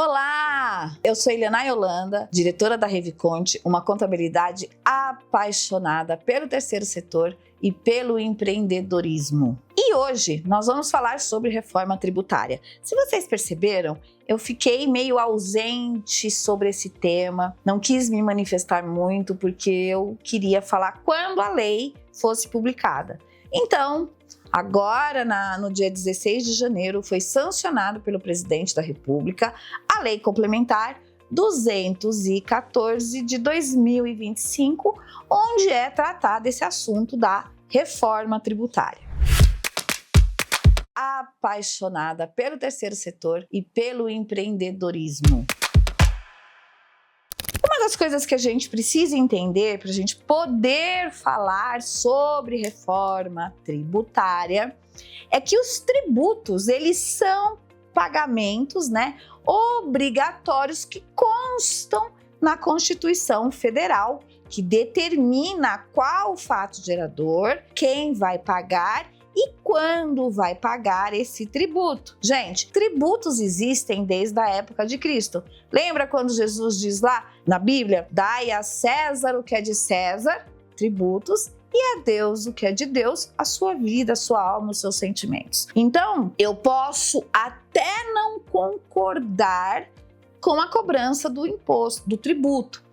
Olá! Eu sou Eliana Yolanda, diretora da Reviconte, uma contabilidade apaixonada pelo terceiro setor e pelo empreendedorismo. E hoje nós vamos falar sobre reforma tributária. Se vocês perceberam, eu fiquei meio ausente sobre esse tema, não quis me manifestar muito porque eu queria falar quando a lei fosse publicada. Então, agora, no dia 16 de janeiro, foi sancionado pelo presidente da República a Lei Complementar 214 de 2025, onde é tratado esse assunto da reforma tributária. Apaixonada pelo terceiro setor e pelo empreendedorismo. Uma das coisas que a gente precisa entender para a gente poder falar sobre reforma tributária é que os tributos, eles são pagamentos, obrigatórios que constam na Constituição Federal, que determina qual fato gerador, quem vai pagar e quando vai pagar esse tributo. Gente, tributos existem desde a época de Cristo. Lembra quando Jesus diz lá na Bíblia: dai a César o que é de César, tributos, e a Deus o que é de Deus, a sua vida, a sua alma, os seus sentimentos. Então, eu posso até não concordar com a cobrança do imposto, do tributo,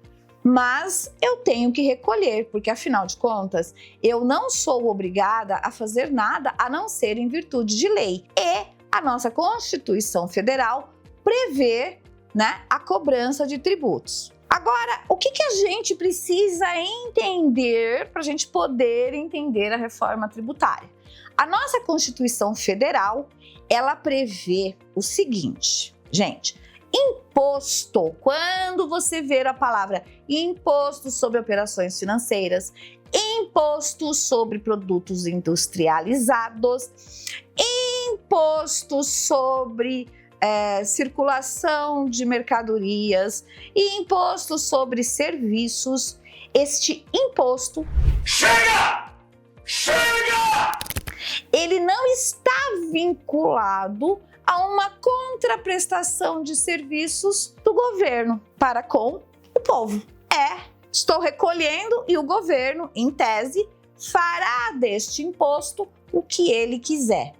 mas eu tenho que recolher, porque afinal de contas, eu não sou obrigada a fazer nada a não ser em virtude de lei. E a nossa Constituição Federal prevê, a cobrança de tributos. Agora, o que a gente precisa entender para a gente poder entender a reforma tributária? A nossa Constituição Federal, ela prevê o seguinte, gente: imposto, quando você ver a palavra imposto sobre operações financeiras, imposto sobre produtos industrializados, imposto sobre circulação de mercadorias e imposto sobre serviços, este imposto ele não está vinculado a uma contraprestação de serviços do governo para com o povo. Estou recolhendo e o governo, em tese, fará deste imposto o que ele quiser.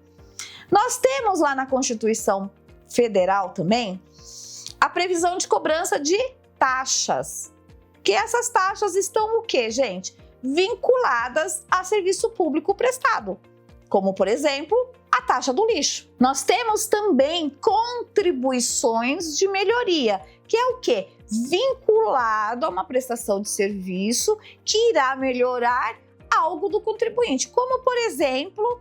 Nós temos lá na Constituição Federal também a previsão de cobrança de taxas. Que essas taxas estão o quê, gente? Vinculadas a serviço público prestado, como, por exemplo, a taxa do lixo. Nós temos também contribuições de melhoria, que é o quê? Vinculado a uma prestação de serviço que irá melhorar algo do contribuinte, como, por exemplo,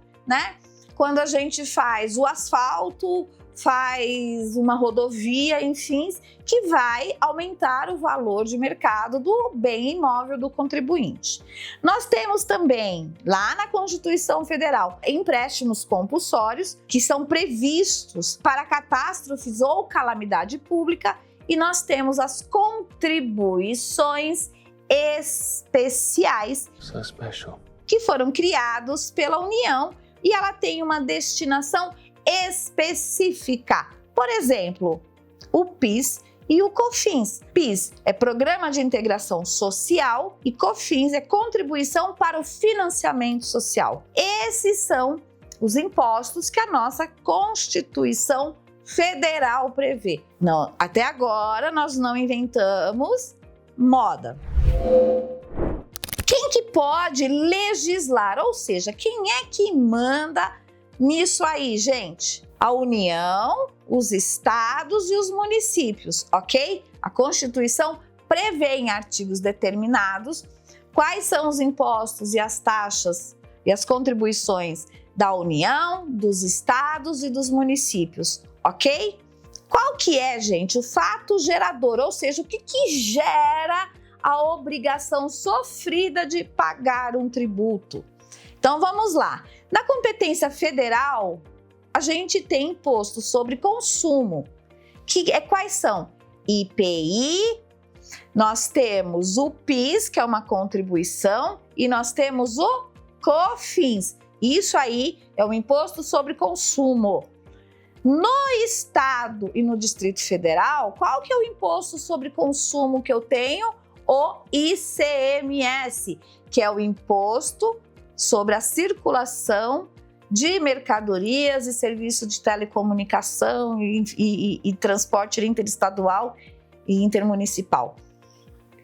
quando a gente faz o asfalto, faz uma rodovia, enfim, que vai aumentar o valor de mercado do bem imóvel do contribuinte. Nós temos também, lá na Constituição Federal, empréstimos compulsórios, que são previstos para catástrofes ou calamidade pública, e nós temos as contribuições especiais, que foram criados pela União, e ela tem uma destinação específica. Por exemplo, o PIS e o COFINS. PIS é Programa de Integração Social e COFINS é Contribuição para o Financiamento Social. Esses são os impostos que a nossa Constituição Federal prevê. Não, até agora nós não inventamos moda. Quem que pode legislar? Ou seja, quem é que manda nisso aí, gente? A União, os estados e os municípios, ok? A Constituição prevê em artigos determinados quais são os impostos e as taxas e as contribuições da União, dos estados e dos municípios, ok? Qual que é, gente, o fato gerador? Ou seja, o que gera a obrigação sofrida de pagar um tributo? Então vamos lá. Na competência federal, a gente tem imposto sobre consumo, quais são? IPI, nós temos o PIS, que é uma contribuição, e nós temos o COFINS. Isso aí é o imposto sobre consumo. No estado e no Distrito Federal, qual que é o imposto sobre consumo que eu tenho? O ICMS, que é o imposto sobre a circulação de mercadorias e serviços de telecomunicação e transporte interestadual e intermunicipal.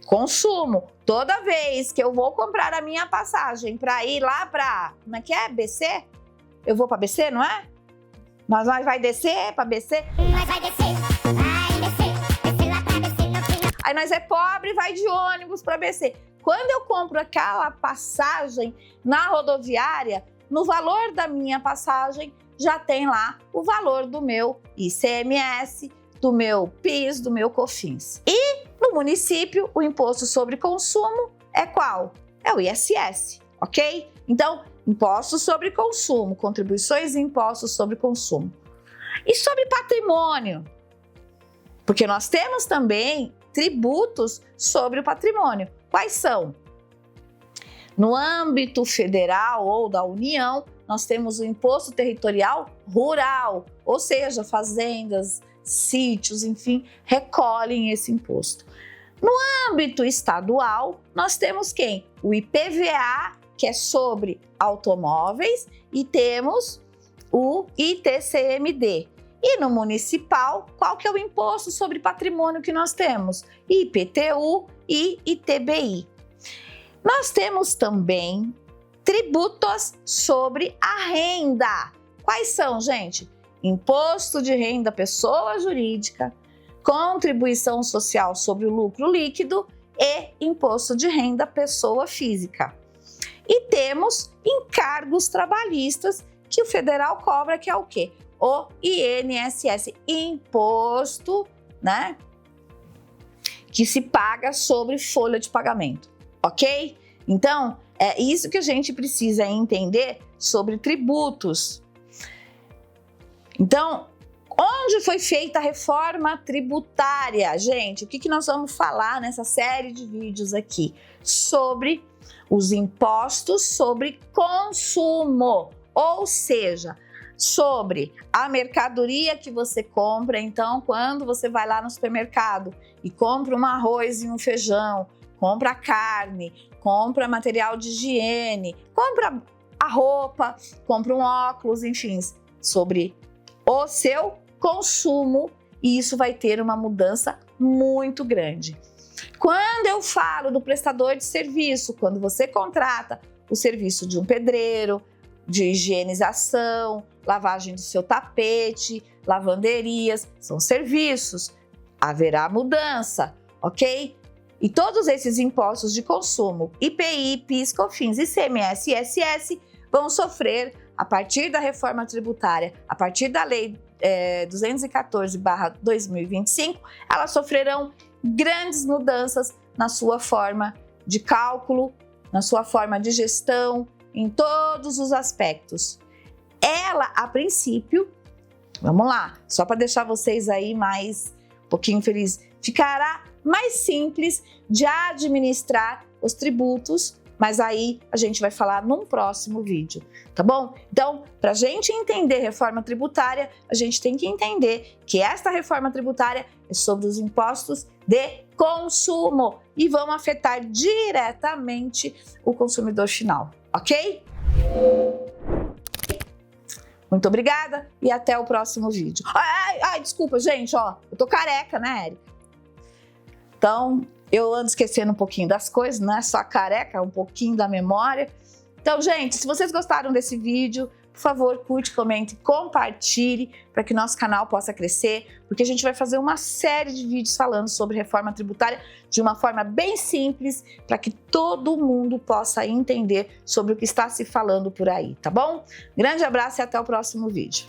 Consumo. Toda vez que eu vou comprar a minha passagem para ir lá para, como é que é? BC? Eu vou para BC, não é? Nós vai descer para BC? Nós vai descer lá para BC. Aí nós é pobre e vai de ônibus para BC. Quando eu compro aquela passagem na rodoviária, no valor da minha passagem já tem lá o valor do meu ICMS, do meu PIS, do meu COFINS. E no município, o imposto sobre consumo é qual? É o ISS, ok? Então, impostos sobre consumo, contribuições e impostos sobre consumo. E sobre patrimônio? Porque nós temos também tributos sobre o patrimônio. Quais são? No âmbito federal ou da União, nós temos o imposto territorial rural, ou seja, fazendas, sítios, enfim, recolhem esse imposto. No âmbito estadual, nós temos quem? O IPVA, que é sobre automóveis, e temos o ITCMD. E no municipal, qual que é o imposto sobre patrimônio que nós temos? IPTU e ITBI. Nós temos também tributos sobre a renda. Quais são, gente? Imposto de renda pessoa jurídica, contribuição social sobre o lucro líquido e imposto de renda pessoa física. E temos encargos trabalhistas que o federal cobra, que é o quê? O INSS, imposto, né, que se paga sobre folha de pagamento, ok? Então, é isso que a gente precisa entender sobre tributos. Então, onde foi feita a reforma tributária? Gente, o que nós vamos falar nessa série de vídeos aqui? Sobre os impostos sobre consumo, ou seja, sobre a mercadoria que você compra. Então, quando você vai lá no supermercado e compra um arroz e um feijão, compra carne, compra material de higiene, compra a roupa, compra um óculos, enfim, sobre o seu consumo, e isso vai ter uma mudança muito grande. Quando eu falo do prestador de serviço, quando você contrata o serviço de um pedreiro, de higienização, lavagem do seu tapete, lavanderias, são serviços, haverá mudança, ok? E todos esses impostos de consumo, IPI, PIS, COFINS, ICMS e ISS, vão sofrer, a partir da reforma tributária, a partir da Lei 214/2025, elas sofrerão grandes mudanças na sua forma de cálculo, na sua forma de gestão, em todos os aspectos. Ela, a princípio, vamos lá, só para deixar vocês aí mais um pouquinho felizes, ficará mais simples de administrar os tributos, mas aí a gente vai falar num próximo vídeo, tá bom? Então, para a gente entender reforma tributária, a gente tem que entender que esta reforma tributária é sobre os impostos de consumo e vão afetar diretamente o consumidor final, ok? Muito obrigada e até o próximo vídeo. Ai, desculpa, gente, ó, eu tô careca, né, Érica? Então, eu ando esquecendo um pouquinho das coisas, não é só careca, um pouquinho da memória. Então, gente, se vocês gostaram desse vídeo, por favor, curte, comente, compartilhe para que nosso canal possa crescer, porque a gente vai fazer uma série de vídeos falando sobre reforma tributária de uma forma bem simples, para que todo mundo possa entender sobre o que está se falando por aí, tá bom? Grande abraço e até o próximo vídeo.